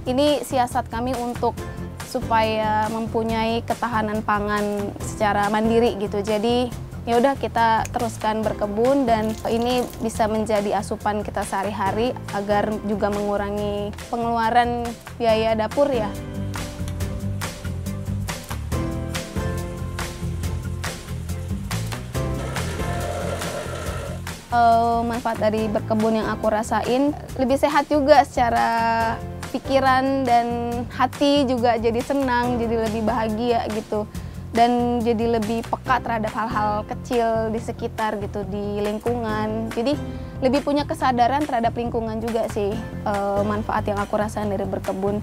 Ini siasat kami untuk supaya mempunyai ketahanan pangan secara mandiri gitu. Jadi ya udah kita teruskan berkebun dan ini bisa menjadi asupan kita sehari-hari agar juga mengurangi pengeluaran biaya dapur ya. Manfaat dari berkebun yang aku rasain lebih sehat juga secara pikiran dan hati juga jadi senang, jadi lebih bahagia gitu. Dan jadi lebih peka terhadap hal-hal kecil di sekitar gitu, di lingkungan. Jadi lebih punya kesadaran terhadap lingkungan juga sih manfaat yang aku rasain dari berkebun.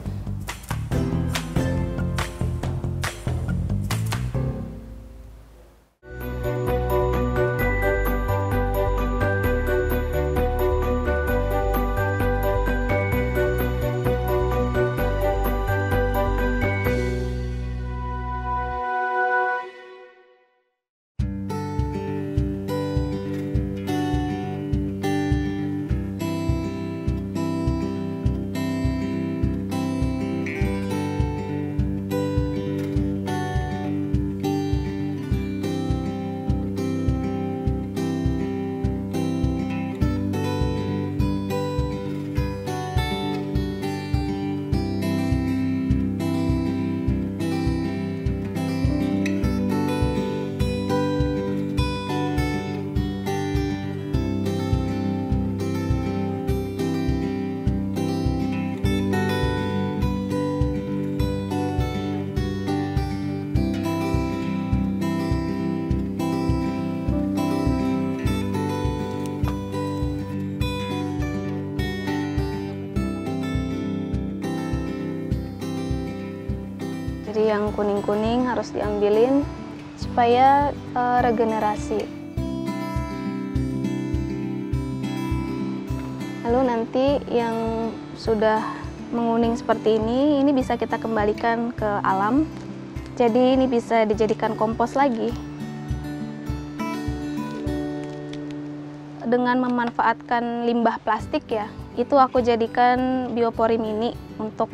Jadi yang kuning-kuning harus diambilin supaya regenerasi. Lalu nanti yang sudah menguning seperti ini bisa kita kembalikan ke alam. Jadi ini bisa dijadikan kompos lagi. Dengan memanfaatkan limbah plastik ya, itu aku jadikan biopori mini untuk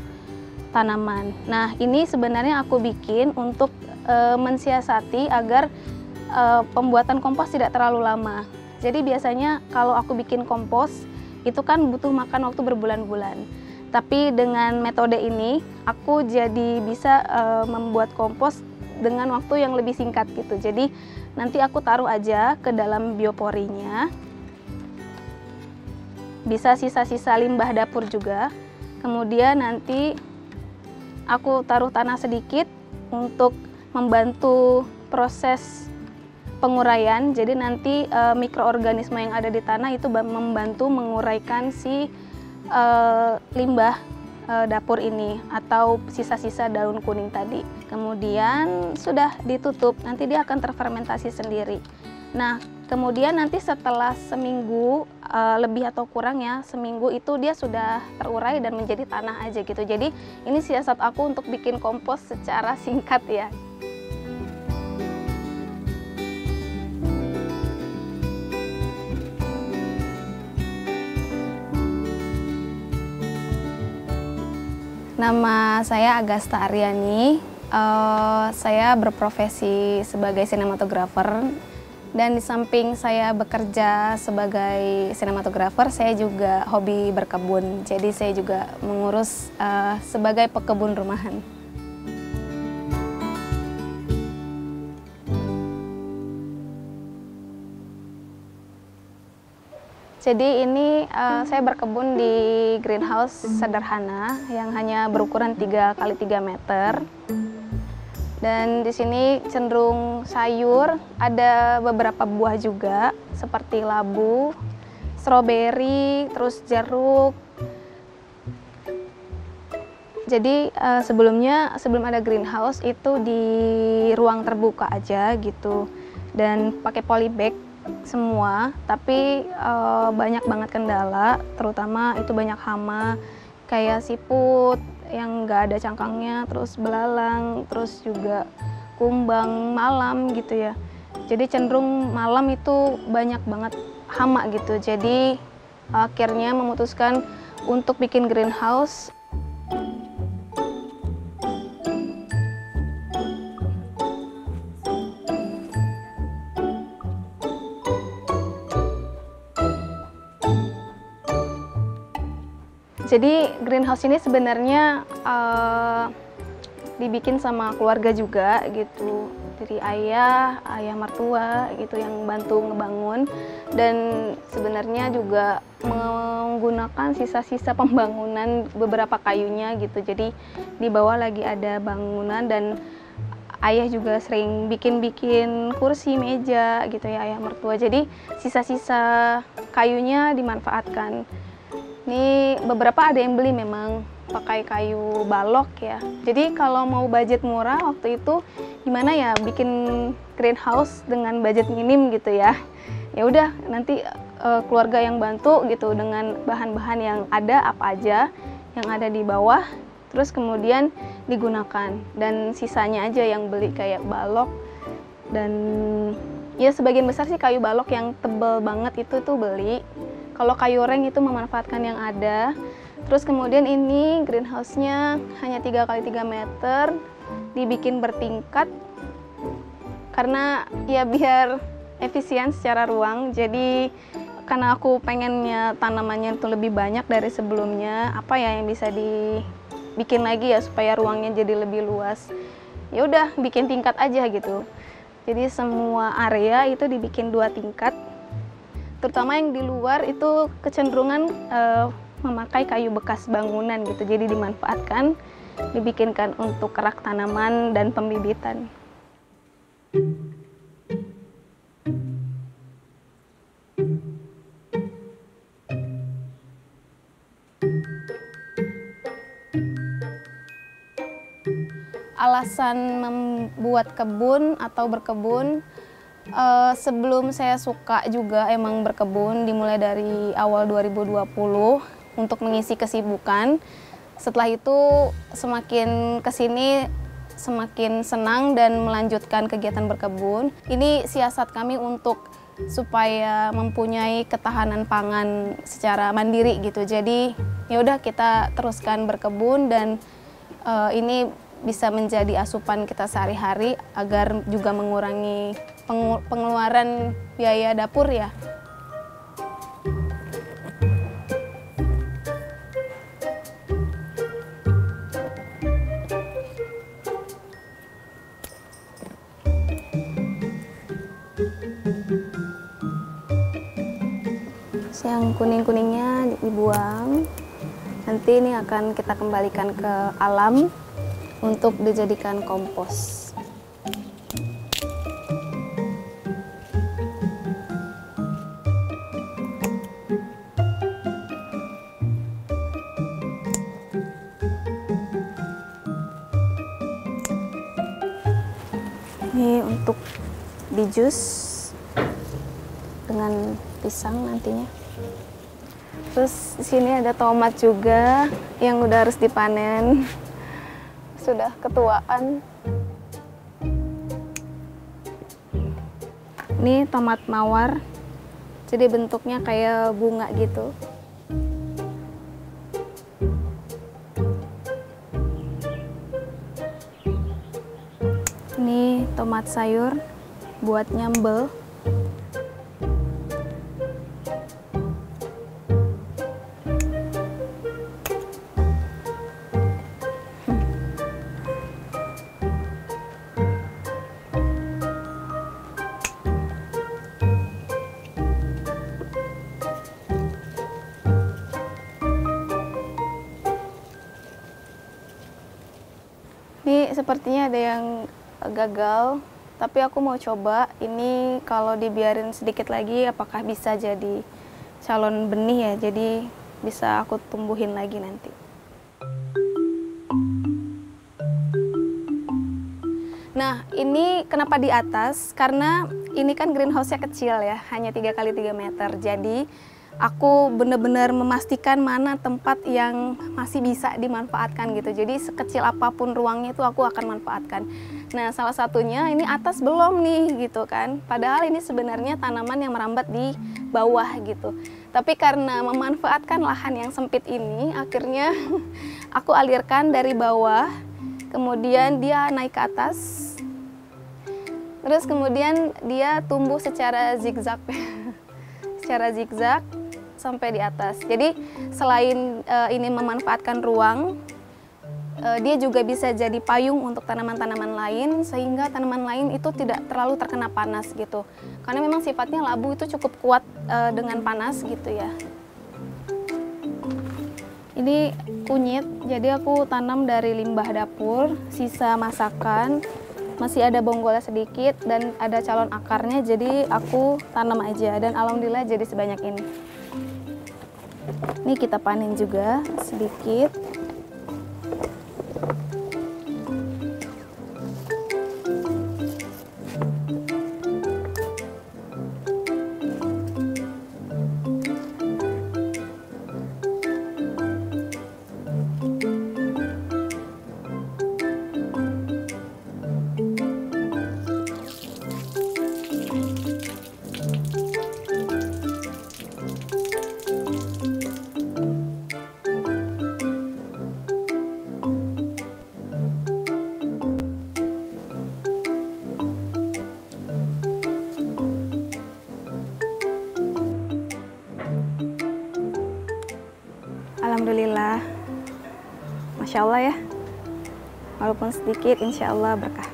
tanaman. Nah, ini sebenarnya aku bikin untuk mensiasati agar pembuatan kompos tidak terlalu lama. Jadi biasanya kalau aku bikin kompos, itu kan butuh makan waktu berbulan-bulan. Tapi dengan metode ini, aku jadi bisa membuat kompos dengan waktu yang lebih singkat gitu. Jadi nanti aku taruh aja ke dalam bioporinya. Bisa sisa-sisa limbah dapur juga. Kemudian nanti aku taruh tanah sedikit untuk membantu proses penguraian. Jadi nanti mikroorganisme yang ada di tanah itu membantu menguraikan si limbah dapur ini atau sisa-sisa daun kuning tadi. Kemudian sudah ditutup, nanti dia akan terfermentasi sendiri. Nah, kemudian nanti setelah seminggu lebih atau kurang ya, seminggu itu dia sudah terurai dan menjadi tanah aja gitu. Jadi ini siasat aku untuk bikin kompos secara singkat ya. Nama saya Agasta Aryani, saya berprofesi sebagai sinematografer. Dan di samping saya bekerja sebagai sinematografer, saya juga hobi berkebun. Jadi saya juga mengurus sebagai pekebun rumahan. Jadi ini saya berkebun di greenhouse sederhana yang hanya berukuran 3 x 3 meter. Dan di sini cenderung sayur, ada beberapa buah juga seperti labu, stroberi, terus jeruk. Jadi sebelum ada greenhouse itu di ruang terbuka aja gitu dan pakai polybag semua, tapi banyak banget kendala, terutama itu banyak hama kayak siput yang nggak ada cangkangnya, terus belalang, terus juga kumbang malam gitu ya. Jadi cenderung malam itu banyak banget hama gitu. Jadi akhirnya memutuskan untuk bikin greenhouse. Jadi greenhouse ini sebenarnya dibikin sama keluarga juga gitu. Jadi ayah mertua gitu yang bantu ngebangun, dan sebenarnya juga menggunakan sisa-sisa pembangunan beberapa kayunya gitu. Jadi di bawah lagi ada bangunan, dan ayah juga sering bikin kursi, meja gitu ya, ayah mertua. Jadi sisa-sisa kayunya dimanfaatkan. Ini beberapa ada yang beli memang pakai kayu balok ya. Jadi kalau mau budget murah waktu itu gimana ya, bikin greenhouse dengan budget minim gitu ya. Ya udah nanti keluarga yang bantu gitu dengan bahan-bahan yang ada apa aja yang ada di bawah, terus kemudian digunakan, dan sisanya aja yang beli kayak balok. Dan ya sebagian besar sih kayu balok yang tebel banget itu tuh beli. Kalau kayu reng itu memanfaatkan yang ada. Terus kemudian ini greenhouse-nya hanya 3 x 3 meter, dibikin bertingkat karena ya biar efisien secara ruang. Jadi karena aku pengennya tanamannya itu lebih banyak dari sebelumnya, apa ya yang bisa dibikin lagi ya supaya ruangnya jadi lebih luas. Ya udah bikin tingkat aja gitu. Jadi semua area itu dibikin 2 tingkat. Terutama yang di luar itu kecenderungan memakai kayu bekas bangunan gitu. Jadi dimanfaatkan, dibikinkan untuk kerak tanaman dan pembibitan. Alasan membuat kebun atau berkebun, sebelum saya suka juga emang berkebun, dimulai dari awal 2020 untuk mengisi kesibukan. Setelah itu semakin kesini semakin senang dan melanjutkan kegiatan berkebun. Ini siasat kami untuk supaya mempunyai ketahanan pangan secara mandiri gitu. Jadi ya udah kita teruskan berkebun, dan ini bisa menjadi asupan kita sehari-hari agar juga mengurangi pengeluaran biaya dapur ya. Yang kuning-kuningnya dibuang. Nanti ini akan kita kembalikan ke alam untuk dijadikan kompos. Ini untuk di jus dengan pisang nantinya. Terus di sini ada tomat juga yang udah harus dipanen. Sudah ketuaan. Ini tomat mawar. Jadi bentuknya kayak bunga gitu. Ini tomat sayur buat nyambel. Ini sepertinya ada yang gagal, tapi aku mau coba ini kalau dibiarin sedikit lagi apakah bisa jadi calon benih ya, jadi bisa aku tumbuhin lagi nanti. Nah, ini kenapa di atas? Karena ini kan greenhouse-nya kecil ya, hanya 3 x 3 meter. Jadi aku benar-benar memastikan mana tempat yang masih bisa dimanfaatkan gitu. Jadi sekecil apapun ruangnya itu aku akan manfaatkan. Nah, salah satunya ini atas belum nih gitu kan. Padahal ini sebenarnya tanaman yang merambat di bawah gitu. Tapi karena memanfaatkan lahan yang sempit ini, akhirnya aku alirkan dari bawah. Kemudian dia naik ke atas. Terus kemudian dia tumbuh secara zigzag. Secara zigzag sampai di atas. Jadi selain ini memanfaatkan ruang, dia juga bisa jadi payung untuk tanaman-tanaman lain, sehingga tanaman lain itu tidak terlalu terkena panas gitu. Karena memang sifatnya labu itu cukup kuat dengan panas gitu ya. Ini kunyit, jadi aku tanam dari limbah dapur, sisa masakan, masih ada bonggolnya sedikit dan ada calon akarnya, jadi aku tanam aja dan alhamdulillah jadi sebanyak ini. Ini kita panen juga sedikit. Alhamdulillah, Masya Allah ya, walaupun sedikit insya Allah berkah.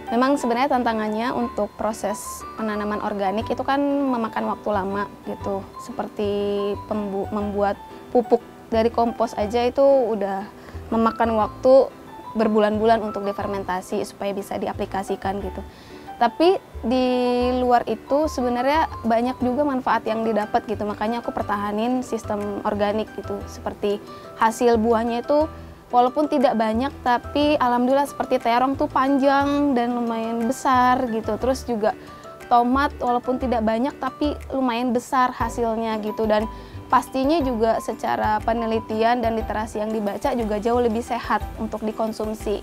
Memang sebenarnya tantangannya untuk proses penanaman organik itu kan memakan waktu lama gitu. Seperti membuat pupuk dari kompos aja itu udah memakan waktu berbulan-bulan untuk difermentasi supaya bisa diaplikasikan gitu. Tapi di luar itu sebenarnya banyak juga manfaat yang didapat gitu. Makanya aku pertahanin sistem organik gitu. Seperti hasil buahnya itu walaupun tidak banyak, tapi alhamdulillah seperti terong tuh panjang dan lumayan besar gitu. Terus juga tomat walaupun tidak banyak, tapi lumayan besar hasilnya gitu. Dan pastinya juga secara penelitian dan literasi yang dibaca juga jauh lebih sehat untuk dikonsumsi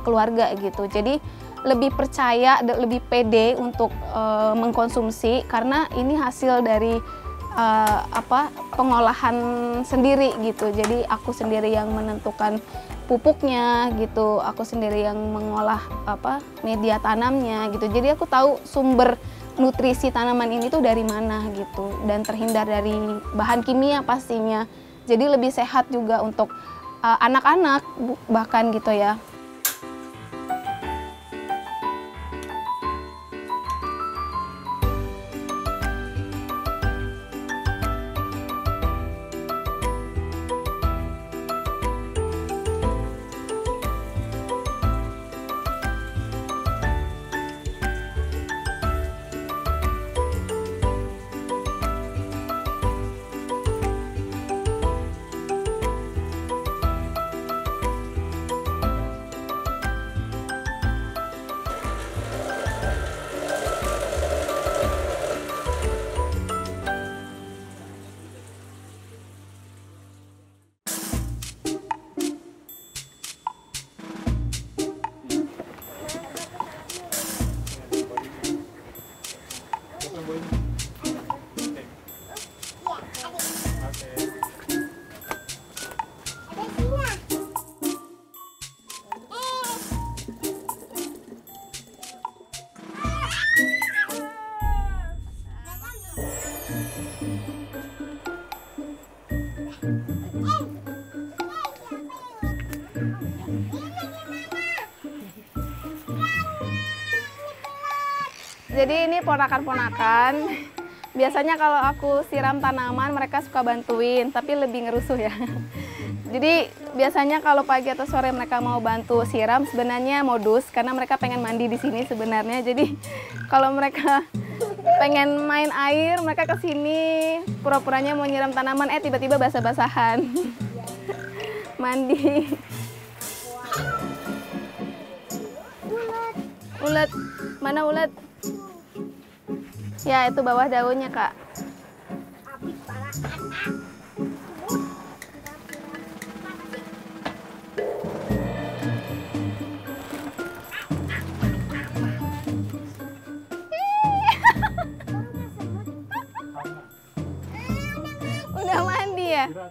keluarga gitu. Jadi lebih percaya, lebih pede untuk mengkonsumsi karena ini hasil dari pengolahan sendiri gitu. Jadi aku sendiri yang menentukan pupuknya gitu, aku sendiri yang mengolah media tanamnya gitu. Jadi aku tahu sumber nutrisi tanaman ini tuh dari mana gitu, dan terhindar dari bahan kimia pastinya. Jadi lebih sehat juga untuk anak-anak bahkan gitu ya. Jadi ini ponakan-ponakan. Biasanya kalau aku siram tanaman mereka suka bantuin, tapi lebih ngerusuh ya. Jadi biasanya kalau pagi atau sore mereka mau bantu siram, sebenarnya modus karena mereka pengen mandi di sini sebenarnya. Jadi kalau mereka pengen main air, mereka ke sini pura-puranya mau nyiram tanaman, tiba-tiba basah-basahan. Mandi. Ulet, mana ulet? Ya, itu bawah daunnya, Kak. Iya.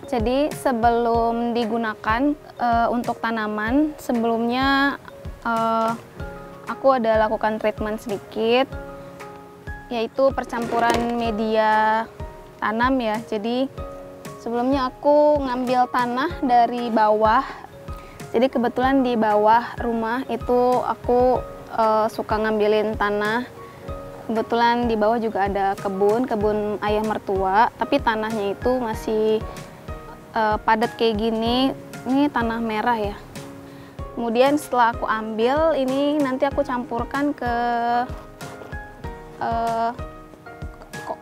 Jadi sebelum digunakan untuk tanaman, sebelumnya aku ada lakukan treatment sedikit, yaitu percampuran media tanam ya. Jadi sebelumnya aku ngambil tanah dari bawah. Jadi kebetulan di bawah rumah itu aku suka ngambilin tanah. Kebetulan di bawah juga ada kebun ayah mertua, tapi tanahnya itu masih padat kayak gini. Ini tanah merah ya. Kemudian setelah aku ambil ini, nanti aku campurkan ke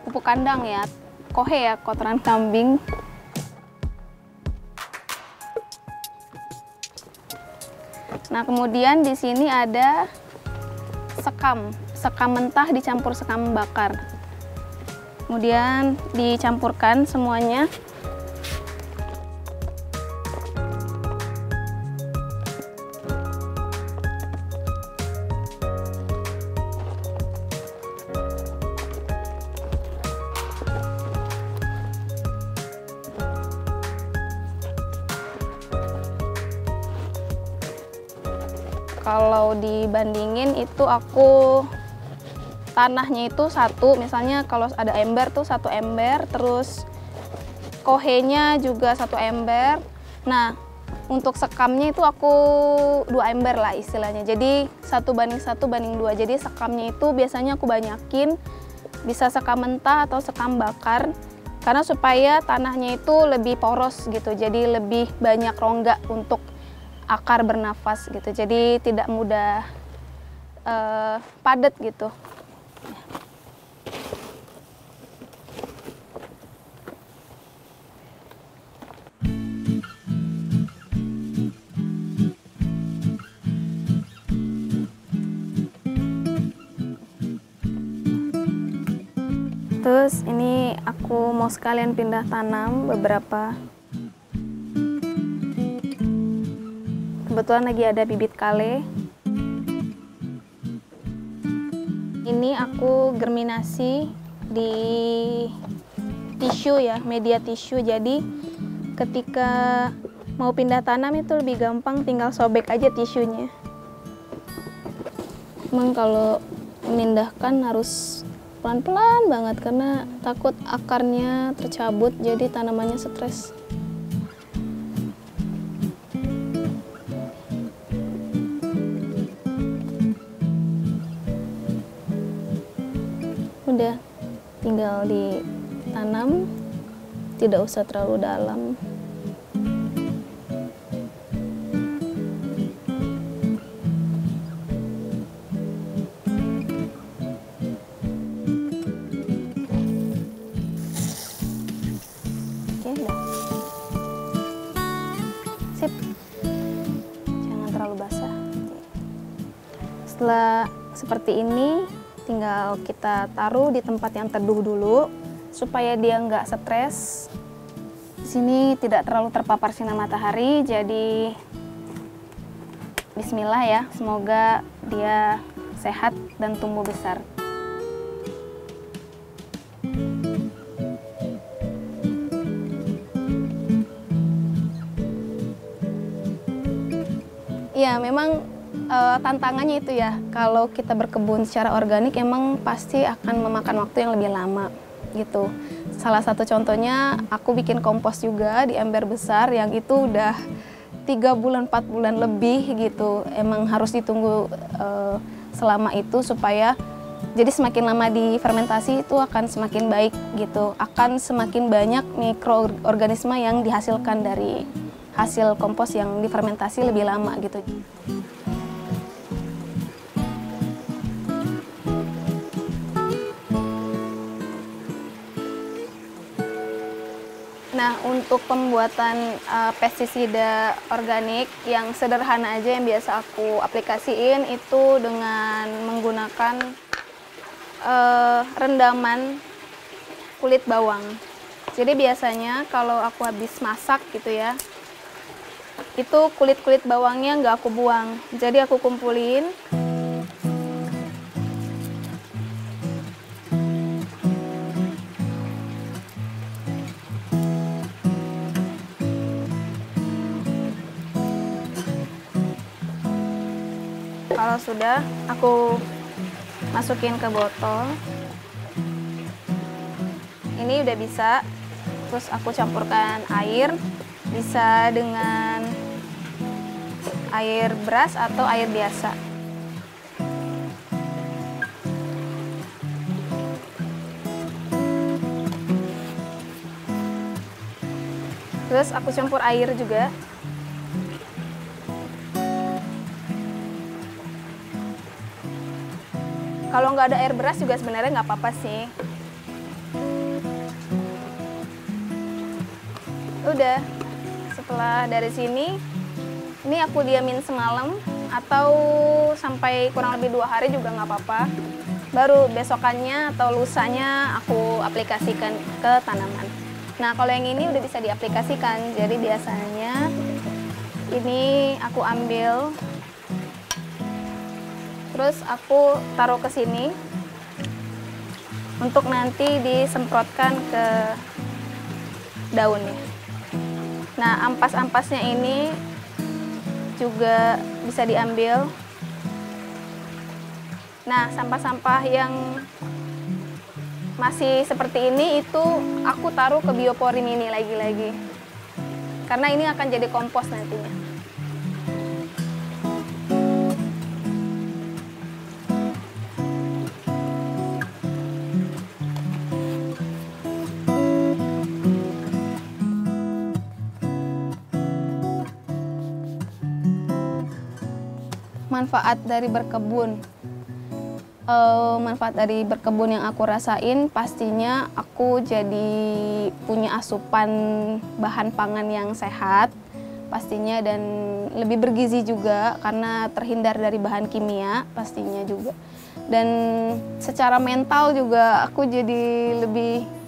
pupuk kandang ya, kohe ya, kotoran kambing. Nah, kemudian di sini ada sekam mentah dicampur sekam bakar. Kemudian dicampurkan semuanya. Kalau dibandingin itu aku tanahnya itu satu, misalnya kalau ada ember tuh satu ember, terus kohenya juga satu ember. Nah, untuk sekamnya itu aku 2 ember lah istilahnya. Jadi 1:1:2. Jadi sekamnya itu biasanya aku banyakin, bisa sekam mentah atau sekam bakar, karena supaya tanahnya itu lebih poros gitu. Jadi lebih banyak rongga untuk akar bernafas gitu, jadi tidak mudah padat gitu. Terus ini aku mau sekalian pindah tanam beberapa. Kebetulan lagi ada bibit kale. Ini aku germinasi di tisu ya, media tisu. Jadi ketika mau pindah tanam itu lebih gampang, tinggal sobek aja tisunya. Emang kalau memindahkan harus pelan-pelan banget karena takut akarnya tercabut, jadi tanamannya stres. Udah tinggal ditanam, tidak usah terlalu dalam. Oke, udah. Sip. Jangan terlalu basah. Setelah seperti ini, tinggal kita taruh di tempat yang teduh dulu supaya dia nggak stres. Di sini tidak terlalu terpapar sinar matahari, jadi bismillah ya, semoga dia sehat dan tumbuh besar. Ya, memang tantangannya itu ya, kalau kita berkebun secara organik emang pasti akan memakan waktu yang lebih lama gitu. Salah satu contohnya aku bikin kompos juga di ember besar yang itu udah 3 bulan 4 bulan lebih gitu. Emang harus ditunggu selama itu supaya jadi semakin lama difermentasi itu akan semakin baik gitu. Akan semakin banyak mikroorganisme yang dihasilkan dari hasil kompos yang difermentasi lebih lama gitu. Nah, untuk pembuatan pestisida organik yang sederhana aja yang biasa aku aplikasiin itu dengan menggunakan rendaman kulit bawang. Jadi biasanya kalau aku habis masak gitu ya, itu kulit-kulit bawangnya nggak aku buang. Jadi aku kumpulin. Kalau sudah, aku masukin ke botol. Ini udah bisa. Terus aku campurkan air, bisa dengan air beras atau air biasa. Terus aku campur air juga. Kalau nggak ada air beras juga sebenarnya nggak apa-apa sih. Udah, setelah dari sini, ini aku diamin semalam atau sampai kurang lebih 2 hari juga nggak apa-apa. Baru besokannya atau lusanya aku aplikasikan ke tanaman. Nah, kalau yang ini udah bisa diaplikasikan. Jadi biasanya ini aku ambil, terus aku taruh ke sini untuk nanti disemprotkan ke daunnya. Nah, ampas-ampasnya ini juga bisa diambil. Nah, sampah-sampah yang masih seperti ini itu aku taruh ke bioporin ini lagi-lagi. Karena ini akan jadi kompos nantinya. Manfaat dari berkebun. Manfaat dari berkebun yang aku rasain pastinya aku jadi punya asupan bahan pangan yang sehat pastinya, dan lebih bergizi juga karena terhindar dari bahan kimia pastinya juga. Dan secara mental juga aku jadi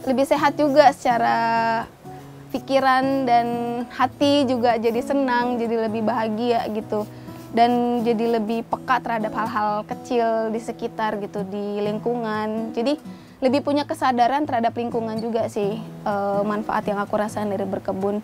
lebih sehat juga, secara pikiran dan hati juga jadi senang, jadi lebih bahagia gitu. Dan jadi lebih peka terhadap hal-hal kecil di sekitar gitu, di lingkungan. Jadi lebih punya kesadaran terhadap lingkungan juga sih, manfaat yang aku rasain dari berkebun.